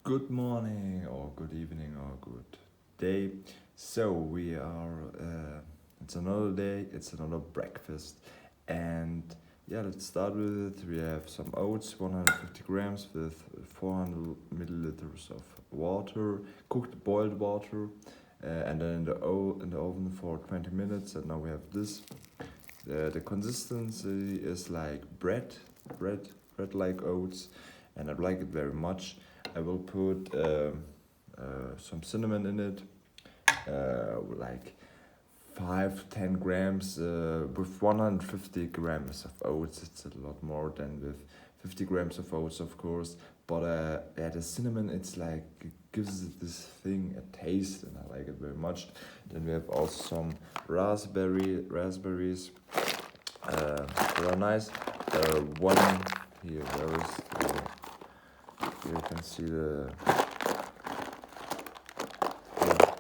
Good morning, or good evening, or good day. So, it's another day, it's another breakfast. And yeah, let's start with it. We have some oats, 150 grams with 400 milliliters of water, cooked boiled water, and then in the oven for 20 minutes. And now we have this. The consistency is like bread, bread like oats, and I like it very much. I will put some cinnamon in it, like 5 to 10 grams. With 150 grams of oats, it's a lot more than with 50 grams of oats, of course. But yeah, the cinnamon, it's like it gives it this thing a taste, and I like it very much. Then we have also some raspberries. They are nice. One here, where is the, here you can see the. Yeah,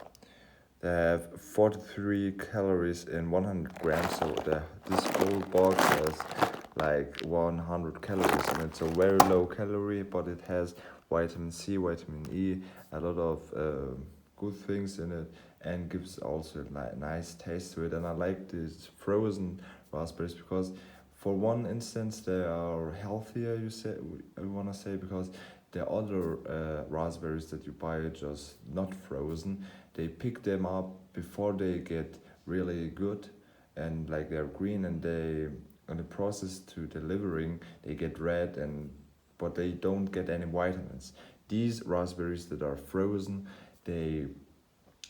they have 43 calories in 100 grams, so this whole box has like 100 calories in it. So very low calorie, but it has vitamin C, vitamin E, a lot of good things in it, and gives also like nice taste to it. And I like these frozen raspberries because, for one instance, they are healthier. I wanna say, because the other raspberries that you buy just not frozen, they pick them up before they get really good, and like they're green, and they on the process to delivering they get red, and but they don't get any vitamins. These raspberries that are frozen, they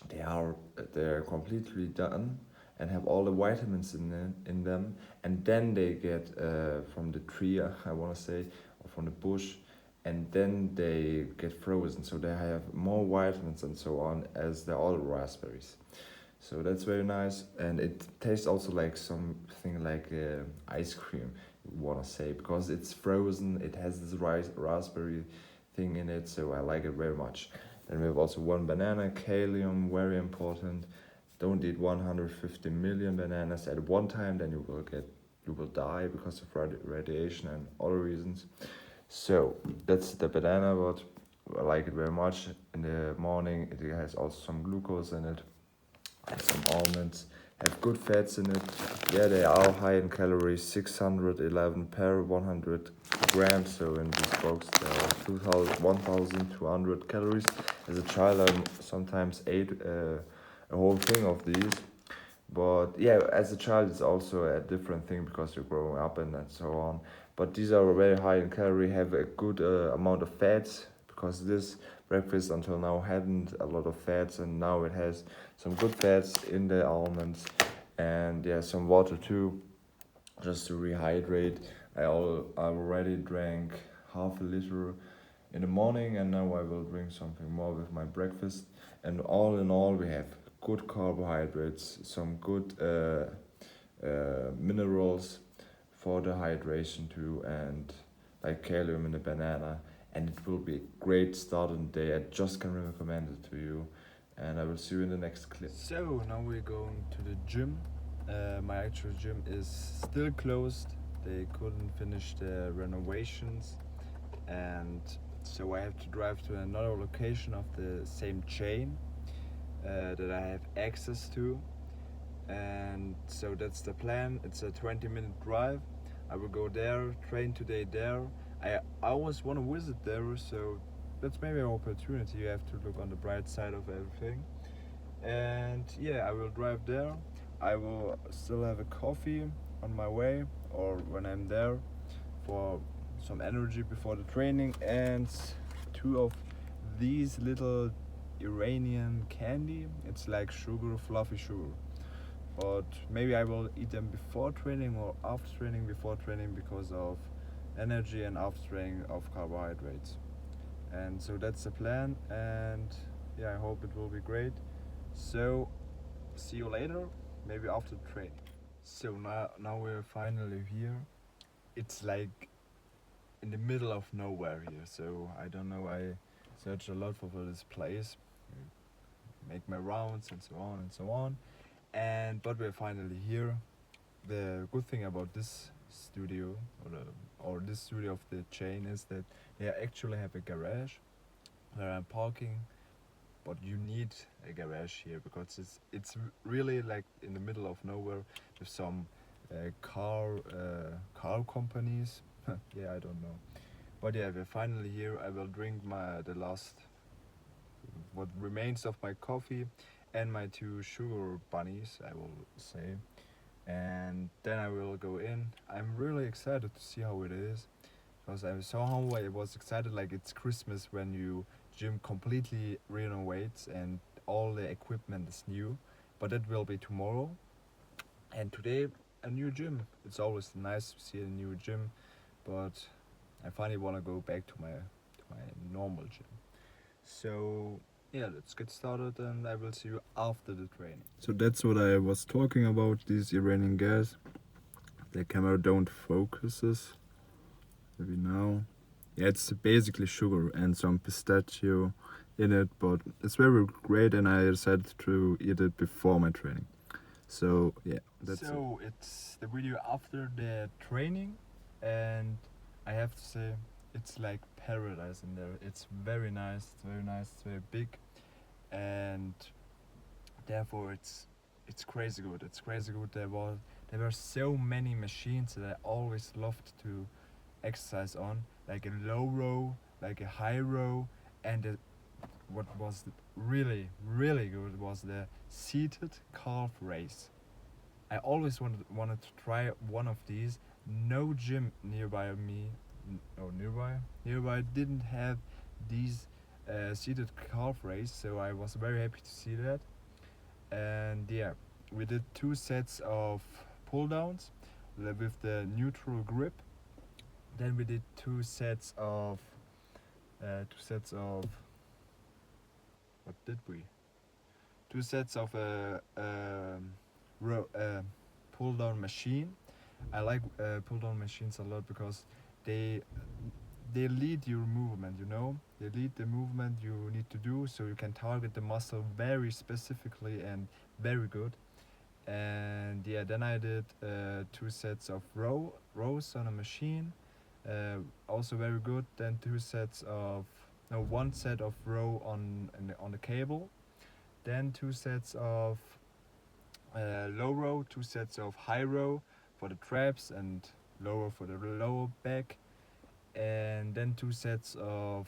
they are they're completely done and have all the vitamins in them, and then they get from the tree, I want to say, or from the bush, and then they get frozen, so they have more vitamins and so on as the other raspberries. So that's very nice, and it tastes also like something like ice cream, you want to say, because it's frozen. It has this raspberry thing in it, so I like it very much. Then we have also one banana, kalium, very important. Don't eat 150 million bananas at one time, then you will die because of radiation and other reasons. So that's the banana, but I like it very much. In the morning, it has also some glucose in it, and some almonds. Have good fats in it. Yeah, they are high in calories, 611 per 100 grams. So in this box, there are 1,200 calories. As a child, I sometimes ate a whole thing of these. But yeah, as a child, it's also a different thing because you're growing up and so on. But these are very high in calorie, have a good amount of fats, because this breakfast until now hadn't a lot of fats, and now it has some good fats in the almonds, and yeah, some water too, just to rehydrate. I already drank half a liter in the morning, and now I will drink something more with my breakfast. And all in all, we have good carbohydrates, some good minerals for the hydration too, and like kalium in the banana. And it will be a great start on the day. I just can recommend it to you, and I will see you in the next clip. So now we're going to the gym. My actual gym is still closed. They couldn't finish the renovations, and so I have to drive to another location of the same chain that I have access to. And so that's the plan. It's a 20-minute drive. I will go there, train today there. I always want to visit there, so that's maybe an opportunity. You have to look on the bright side of everything. And yeah, I will drive there. I will still have a coffee on my way or when I'm there, for some energy before the training, and two of these little Iranian candy. It's like sugar, fluffy sugar. But maybe I will eat them before training or after training. Before training because of energy, and after training of carbohydrates. And so that's the plan, and yeah, I hope it will be great. So see you later, maybe after the training. So now we're finally here. It's like in the middle of nowhere here, so I don't know. I searched a lot for this place, make my rounds and so on and so on. And but we're finally here. The good thing about this studio, or this studio of the chain, is that they actually have a garage, where I'm parking. But you need a garage here because it's really like in the middle of nowhere with some car companies. Yeah, I don't know. But yeah, we're finally here. I will drink the last what remains of my coffee and my two sugar bunnies, I will say. And then I will go in. I'm really excited to see how it is because I saw how I was excited like it's Christmas when you gym completely renovates and all the equipment is new. But that will be tomorrow. And today a new gym. It's always nice to see a new gym, but I finally want to go back to my normal gym. So yeah, let's get started and I will see you after the training. So that's what I was talking about, these Iranian gas. The camera don't focuses. Maybe now. Yeah, it's basically sugar and some pistachio in it, but it's very great and I decided to eat it before my training. So yeah, that's so it. It's the video after the training, and I have to say it's like paradise in there. It's very nice. It's very nice. It's very big, and therefore it's crazy good. It's crazy good. There were so many machines that I always loved to exercise on, like a low row, like a high row, and what was really good was the seated calf raise. I always wanted to try one of these. No gym nearby me, no nearby didn't have these seated calf raise, so I was very happy to see that. And yeah, we did 2 sets of pull downs with the neutral grip. Then we did 2 sets of what did we? 2 sets of a pull down machine. I like pull down machines a lot because they they lead your movement. You know, they lead the movement you need to do, so you can target the muscle very specifically and very good. And yeah, then I did 2 sets of rows on a machine, also very good. Then 2 sets of no 1 set of row on the cable. Then 2 sets of low row, 2 sets of high row for the traps and lower for the lower back, and then 2 sets of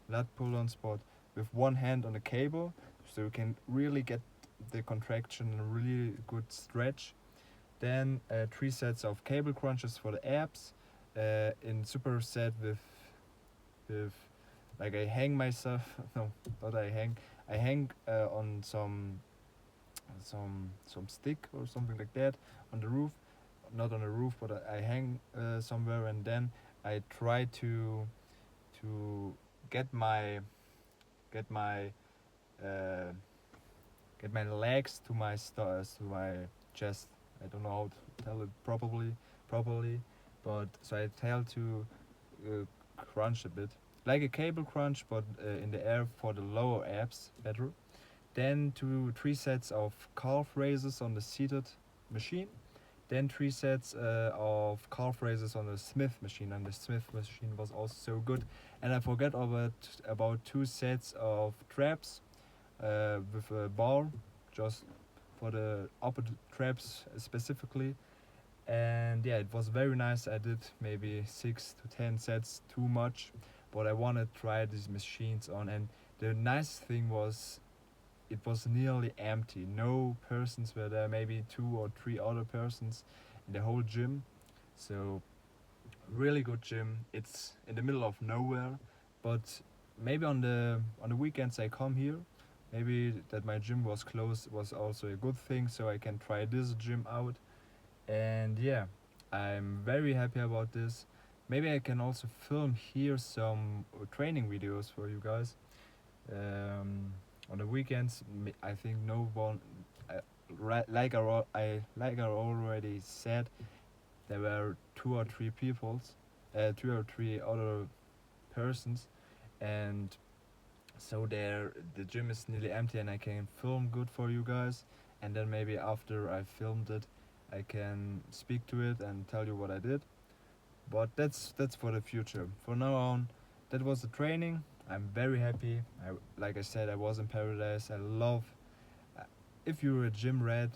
lat pull on spot with one hand on the cable, so you can really get the contraction and a really good stretch. Then 3 sets of cable crunches for the abs in superset with like I hang myself no not I hang on some stick or something like that on the roof, not on the roof, but I hang somewhere, and then I try to get my get my uh, get my legs to my stars to my chest. I don't know how to tell it properly, but so I tell to crunch a bit like a cable crunch, but in the air for the lower abs better. Then 3 sets of calf raises on the seated machine. Then 3 sets of calf raises on the Smith machine, and the Smith machine was also so good. And I forgot about 2 sets of traps with a bar, just for the upper traps specifically. And yeah, it was very nice. I did maybe 6 to 10 sets, too much, but I want to try these machines on. And the nice thing was it was nearly empty. No persons were there, maybe 2 or 3 other persons in the whole gym. So really good gym. It's in the middle of nowhere, but maybe on the weekends I come here. Maybe that my gym was closed was also a good thing, so I can try this gym out. And yeah, I'm very happy about this. Maybe I can also film here some training videos for you guys. On the weekends, I think no one, like I already said, there were 2 or 3 people, 2 or 3 other persons, and so there the gym is nearly empty, and I can film good for you guys, and then maybe after I filmed it, I can speak to it and tell you what I did. But that's for the future. For now on, that was the training. I'm very happy. Like I said, I was in paradise. I love, if you're a gym rat,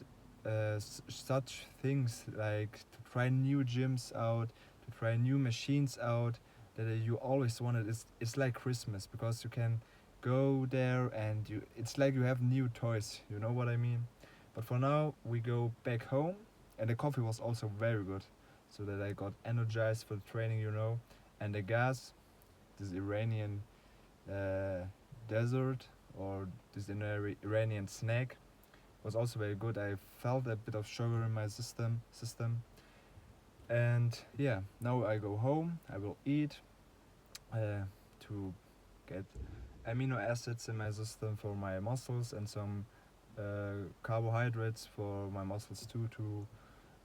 such things like to try new gyms out, to try new machines out that you always wanted. It's like Christmas because you can go there and it's like you have new toys. You know what I mean? But for now, we go back home, and the coffee was also very good, so that I got energized for the training. And the gas, this Iranian uh, dessert or this Iranian snack was also very good. I felt a bit of sugar in my system. And yeah, now I go home. I will eat to get amino acids in my system for my muscles and some carbohydrates for my muscles too to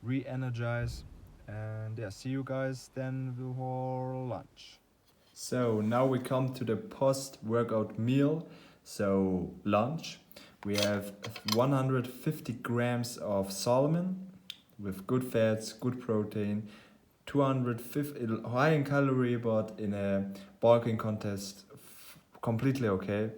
re-energize. And yeah, see you guys then for lunch. So now we come to the post-workout meal, so lunch. We have 150 grams of salmon with good fats, good protein, 250 high in calorie, but in a bulking contest completely okay,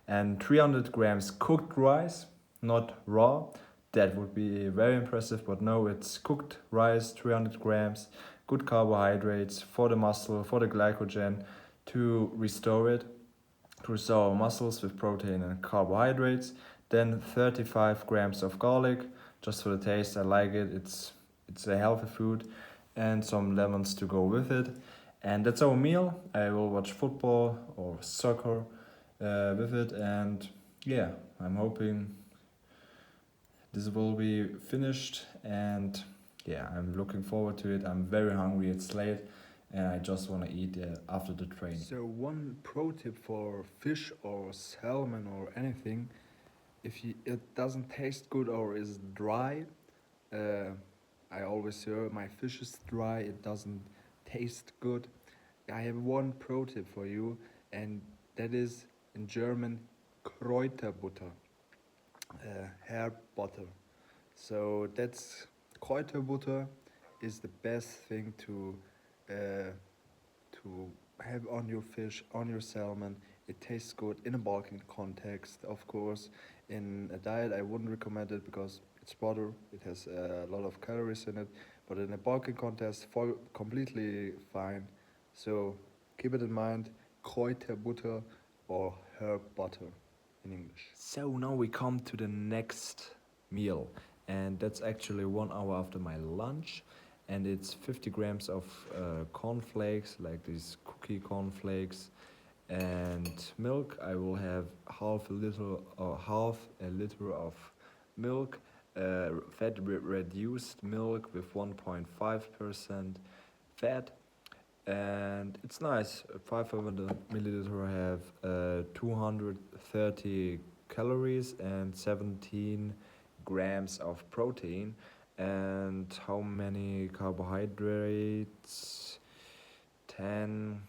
and 300 grams cooked rice, not raw. That would be very impressive, but no, it's cooked rice, 300 grams, good carbohydrates for the muscle, for the glycogen, to restore it, to restore our muscles with protein and carbohydrates. Then 35 grams of garlic, just for the taste. I like it. It's a healthy food, and some lemons to go with it. And that's our meal. I will watch football or soccer with it, and yeah, I'm hoping this will be finished, and yeah, I'm looking forward to it. I'm very hungry. It's late, and I just want to eat after the training. So one pro tip for fish or salmon or anything, if it doesn't taste good or is dry, uh, I always hear my fish is dry, it doesn't taste good. I have one pro tip for you, and that is in German Kräuterbutter, herb butter. So that's Kräuterbutter is the best thing uh, to have on your fish, on your salmon. It tastes good in a bulking context, of course. In a diet, I wouldn't recommend it because it's butter. It has a lot of calories in it. But in a bulking contest, completely fine. So keep it in mind. Kräuterbutter or herb butter in English. So now we come to the next meal, and that's actually 1 hour after my lunch, and it's 50 grams of cornflakes, like these cookie cornflakes, and milk. I will have half a liter of milk, fat reduced milk with 1.5% fat, and it's nice. 500 milliliter have 230 calories and 17 grams of protein. And how many carbohydrates? 10,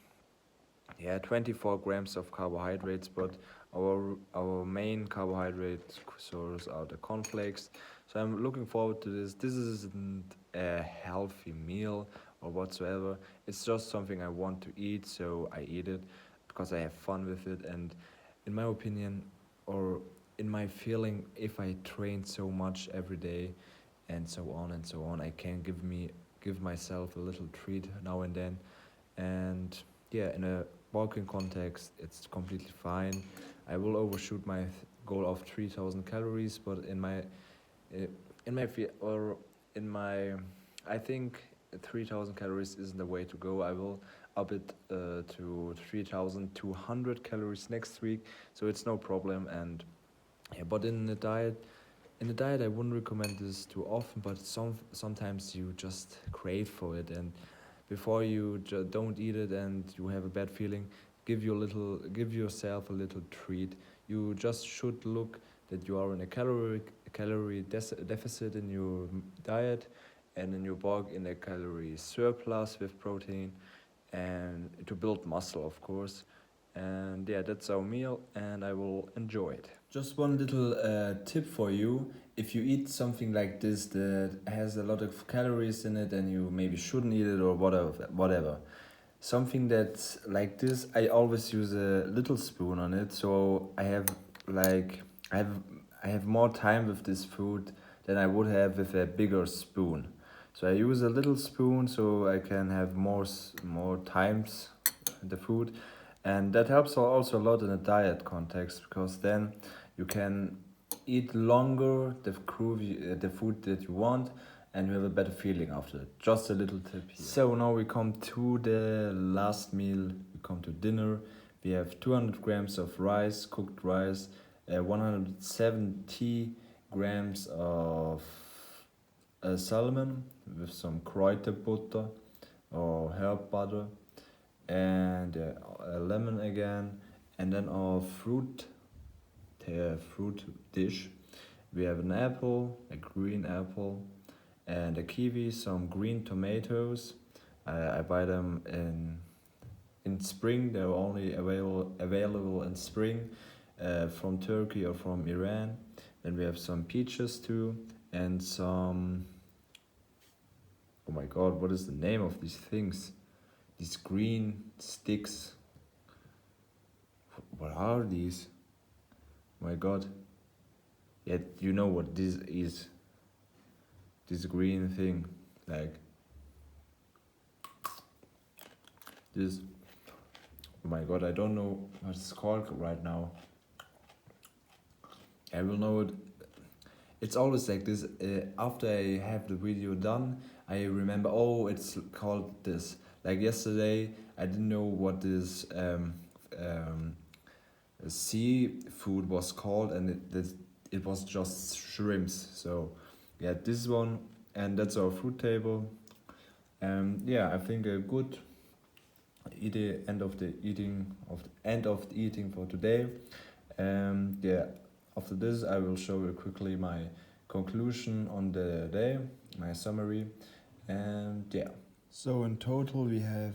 yeah, 24 grams of carbohydrates, but our main carbohydrate source are the cornflakes. So I'm looking forward to this. This isn't a healthy meal or whatsoever. It's just something I want to eat, so I eat it because I have fun with it. And in my opinion, or in my feeling, if I train so much every day and so on, I can give myself a little treat now and then. And yeah, in a bulking context, it's completely fine. I will overshoot my goal of 3,000 calories, but in my or in my, I think 3,000 calories isn't the way to go. I will up it to 3,200 calories next week, so it's no problem. And yeah, but in the diet, I wouldn't recommend this too often, but sometimes you just crave for it, and before you don't eat it and you have a bad feeling, give yourself a little treat. You just should look that you are in a calorie deficit in your diet, and in your bulk in a calorie surplus with protein, and to build muscle, of course. And yeah, that's our meal, and I will enjoy it. Just one little tip for you. If you eat something like this that has a lot of calories in it and you maybe shouldn't eat it or whatever. something that's like this, I always use a little spoon on it, so I have like I have I have more time with this food than I would have with a bigger spoon. So I use a little spoon so I can have more times the food, and that helps also a lot in a diet context because then you can eat longer the food that you want, and you have a better feeling after it. Just a little tip here. So now we come to the last meal. We come to dinner. We have 200 grams of rice, cooked rice, 170 grams of salmon with some Kräuterbutter or herb butter, and a lemon again, and then our fruit dish. We have an apple, a green apple, and a kiwi, some green tomatoes. I buy them in spring. They're only available in spring, from Turkey or from Iran. Then we have some peaches too, and some. Oh my God! What is the name of these things? These green sticks. What are these? Oh my God! Yeah, you know what this is. This green thing, like this. Oh my God! I don't know what it's called right now. I will know it. It's always like this. After I have the video done, I remember. Oh, it's called this. Like yesterday, I didn't know what this seafood was called, and it was just shrimps. So, yeah, this one, and that's our food table. Yeah, I think a good end of the eating for today. Yeah, after this, I will show you quickly my conclusion on the day, my summary, and yeah. So in total, we have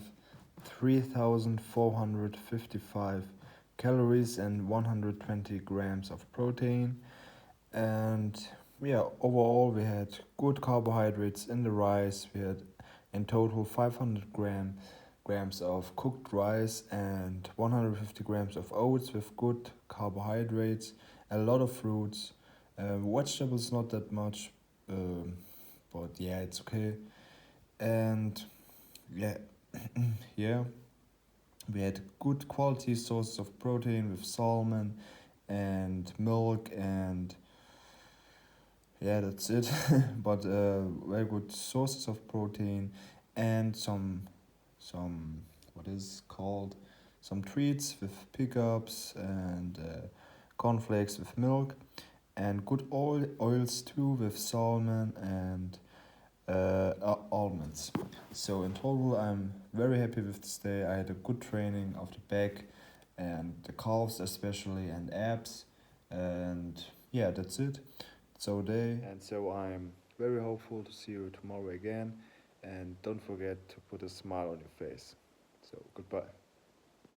3,455 calories and 120 grams of protein. And yeah, overall, we had good carbohydrates in the rice. We had in total 500 grams of cooked rice and 150 grams of oats with good carbohydrates, a lot of fruits, vegetables not that much, but yeah, it's okay. And yeah, yeah, we had good quality sources of protein with salmon and milk, and yeah, that's it. But very good sources of protein, and some what is called some treats with pickups, and cornflakes with milk, and good oils too with salmon and almonds. So in total, I'm very happy with this day. I had a good training of the back and the calves especially, and abs, and yeah, that's it. So and so I'm very hopeful to see you tomorrow again, and don't forget to put a smile on your face. So goodbye.